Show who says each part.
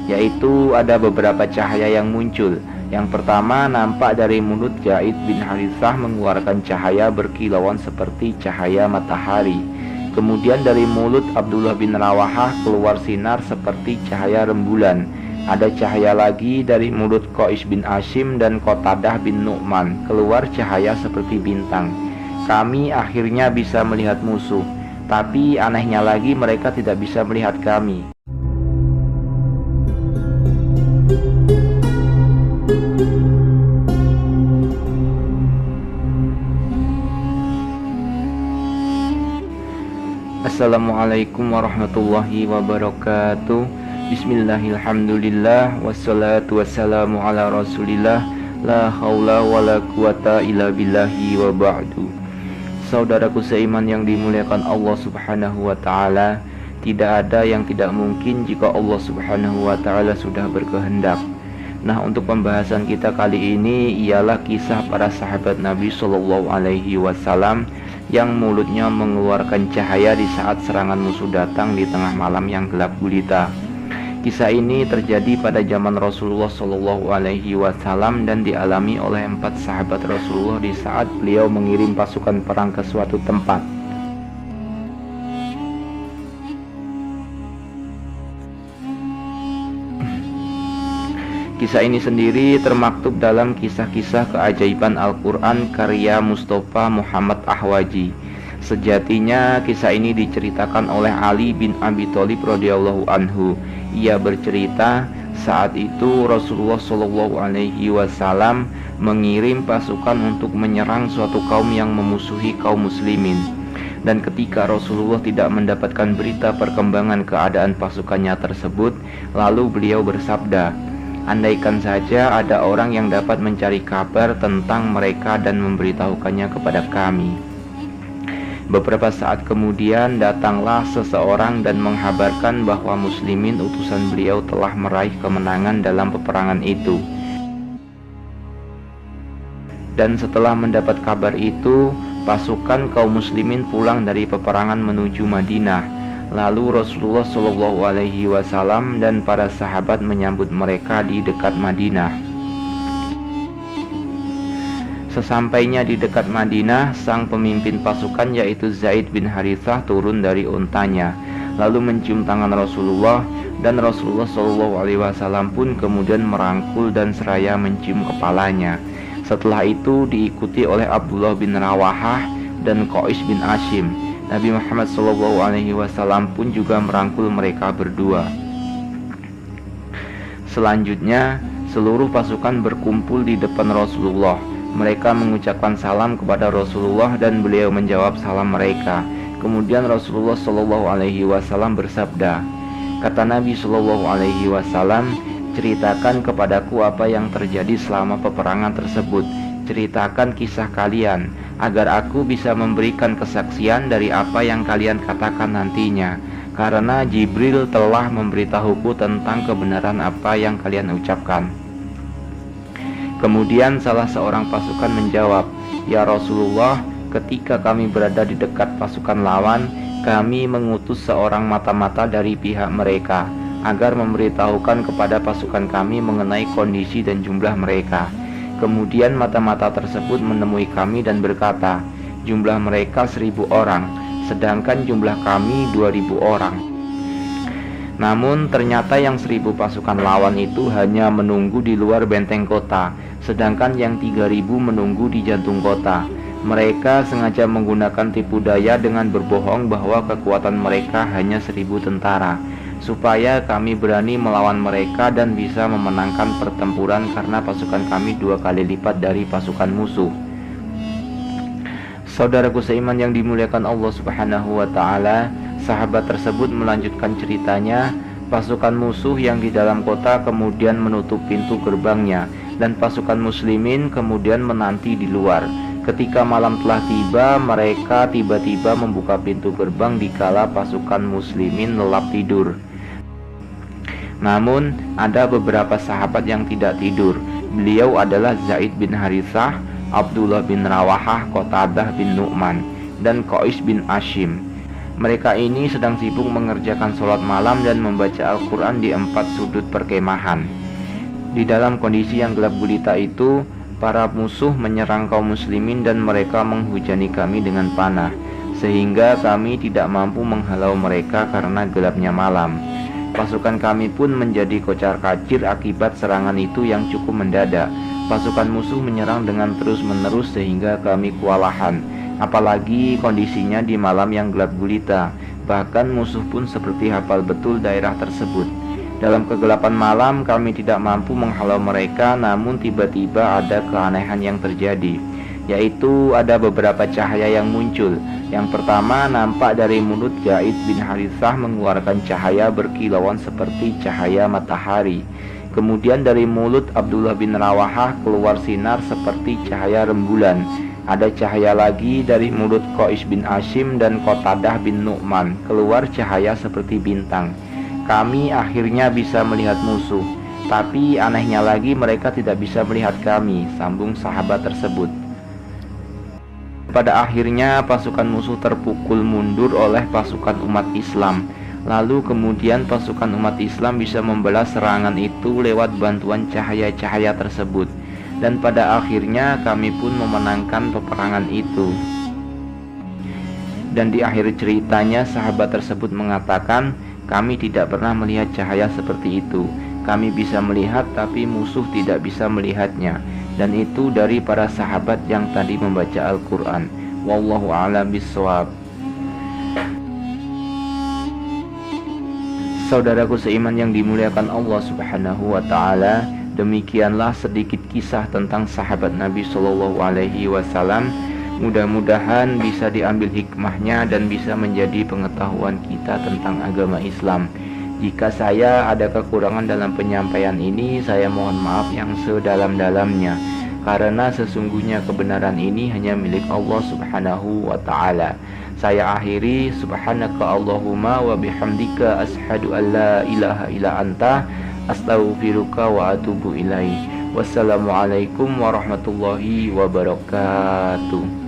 Speaker 1: yaitu ada beberapa cahaya yang muncul. Yang pertama, nampak dari mulut Zaid bin Harithah mengeluarkan cahaya berkilauan seperti cahaya matahari. Kemudian dari mulut Abdullah bin Rawahah keluar sinar seperti cahaya rembulan. Ada cahaya lagi dari mulut Qais bin Hashim dan Qatadah bin Nu'man, keluar cahaya seperti bintang. Kami akhirnya bisa melihat musuh, tapi anehnya lagi mereka tidak bisa melihat kami. Assalamualaikum warahmatullahi wabarakatuh. Bismillahirrahmanirrahim. Wassalatu wassalamu ala rasulillah. La haula wa la quwata illa billahi wa ba'du. Saudaraku seiman yang dimuliakan Allah subhanahu wa ta'ala, tidak ada yang tidak mungkin jika Allah subhanahu wa ta'ala sudah berkehendak. Nah, untuk pembahasan kita kali ini ialah kisah para sahabat Nabi Shallallahu Alaihi Wasallam yang mulutnya mengeluarkan cahaya di saat serangan musuh datang di tengah malam yang gelap gulita. Kisah ini terjadi pada zaman Rasulullah Shallallahu Alaihi Wasallam dan dialami oleh 4 sahabat Rasulullah di saat beliau mengirim pasukan perang ke suatu tempat. Kisah ini sendiri termaktub dalam kisah-kisah keajaiban Al-Quran karya Mustafa Muhammad Ahwaji. Sejatinya kisah ini diceritakan oleh Ali bin Abi Thalib radhiyallahu anhu. Ia bercerita saat itu Rasulullah Shallallahu Alaihi Wasallam mengirim pasukan untuk menyerang suatu kaum yang memusuhi kaum muslimin. Dan ketika Rasulullah tidak mendapatkan berita perkembangan keadaan pasukannya tersebut, lalu beliau bersabda, andaikan saja ada orang yang dapat mencari kabar tentang mereka dan memberitahukannya kepada kami. Beberapa saat kemudian datanglah seseorang dan menghabarkan bahwa muslimin utusan beliau telah meraih kemenangan dalam peperangan itu. Dan setelah mendapat kabar itu, pasukan kaum muslimin pulang dari peperangan menuju Madinah. Lalu Rasulullah Shallallahu Alaihi Wasallam dan para sahabat menyambut mereka di dekat Madinah. Sesampainya di dekat Madinah, sang pemimpin pasukan yaitu Zaid bin Harithah turun dari untanya, lalu mencium tangan Rasulullah, dan Rasulullah Shallallahu Alaihi Wasallam pun kemudian merangkul dan seraya mencium kepalanya. Setelah itu diikuti oleh Abdullah bin Rawahah dan Qais bin Hashim. Nabi Muhammad SAW pun juga merangkul mereka berdua. Selanjutnya, seluruh pasukan berkumpul di depan Rasulullah. Mereka mengucapkan salam kepada Rasulullah dan beliau menjawab salam mereka. Kemudian Rasulullah SAW bersabda, kata Nabi SAW, ceritakan kepadaku apa yang terjadi selama peperangan tersebut. Ceritakan kisah kalian, agar aku bisa memberikan kesaksian dari apa yang kalian katakan nantinya. Karena Jibril telah memberitahuku tentang kebenaran apa yang kalian ucapkan. Kemudian salah seorang pasukan menjawab, ya Rasulullah, ketika kami berada di dekat pasukan lawan, kami mengutus seorang mata-mata dari pihak mereka agar memberitahukan kepada pasukan kami mengenai kondisi dan jumlah mereka. Kemudian mata-mata tersebut menemui kami dan berkata, jumlah mereka 1.000 orang, sedangkan jumlah kami 2.000 orang. Namun ternyata yang 1.000 pasukan lawan itu hanya menunggu di luar benteng kota, sedangkan yang 3.000 menunggu di jantung kota. Mereka sengaja menggunakan tipu daya dengan berbohong bahwa kekuatan mereka hanya 1.000 tentara, supaya kami berani melawan mereka dan bisa memenangkan pertempuran karena pasukan kami 2 kali lipat dari pasukan musuh. Saudaraku seiman yang dimuliakan Allah Subhanahu wa ta'ala, sahabat tersebut melanjutkan ceritanya. Pasukan musuh yang di dalam kota kemudian menutup pintu gerbangnya, dan pasukan muslimin kemudian menanti di luar. Ketika malam telah tiba, mereka tiba-tiba membuka pintu gerbang dikala pasukan muslimin lelap tidur. Namun ada beberapa sahabat yang tidak tidur. Beliau adalah Zaid bin Harithah, Abdullah bin Rawahah, Qatadah bin Nu'man, dan Qais bin Hashim. Mereka ini sedang sibuk mengerjakan sholat malam dan membaca Al-Quran di 4 sudut perkemahan. Di dalam kondisi yang gelap gulita itu, para musuh menyerang kaum muslimin dan mereka menghujani kami dengan panah, sehingga kami tidak mampu menghalau mereka karena gelapnya malam. Pasukan kami pun menjadi kocar-kacir akibat serangan itu yang cukup mendadak. Pasukan musuh menyerang dengan terus-menerus sehingga kami kewalahan. Apalagi kondisinya di malam yang gelap gulita. Bahkan musuh pun seperti hafal betul daerah tersebut. Dalam kegelapan malam kami tidak mampu menghalau mereka, namun tiba-tiba ada keanehan yang terjadi, yaitu ada beberapa cahaya yang muncul. Yang pertama, nampak dari mulut Zaid bin Harithah mengeluarkan cahaya berkilauan seperti cahaya matahari. Kemudian dari mulut Abdullah bin Rawahah keluar sinar seperti cahaya rembulan. Ada cahaya lagi dari mulut Qais bin Hashim dan Qatadah bin Nu'man, keluar cahaya seperti bintang. Kami akhirnya bisa melihat musuh, tapi anehnya lagi mereka tidak bisa melihat kami, sambung sahabat tersebut. Pada akhirnya pasukan musuh terpukul mundur oleh pasukan umat Islam. Lalu kemudian pasukan umat Islam bisa membalas serangan itu lewat bantuan cahaya-cahaya tersebut. Dan pada akhirnya kami pun memenangkan peperangan itu. Dan di akhir ceritanya sahabat tersebut mengatakan, kami tidak pernah melihat cahaya seperti itu. Kami bisa melihat tapi musuh tidak bisa melihatnya. Dan itu dari para sahabat yang tadi membaca Al-Quran. Wallahu a'lam bishawab. Saudaraku seiman yang dimuliakan Allah Subhanahu wa ta'ala, demikianlah sedikit kisah tentang sahabat Nabi Shallallahu Alaihi Wasallam. Mudah-mudahan bisa diambil hikmahnya dan bisa menjadi pengetahuan kita tentang agama Islam. Jika saya ada kekurangan dalam penyampaian ini, saya mohon maaf yang sedalam-dalamnya, karena sesungguhnya kebenaran ini hanya milik Allah Subhanahu wa ta'ala. Saya akhiri, subhanaka Allahumma wa bihamdika ashhadu an la ilaha illa anta astaghfiruka wa atubu ilaih. Wassalamualaikum warahmatullahi wabarakatuh.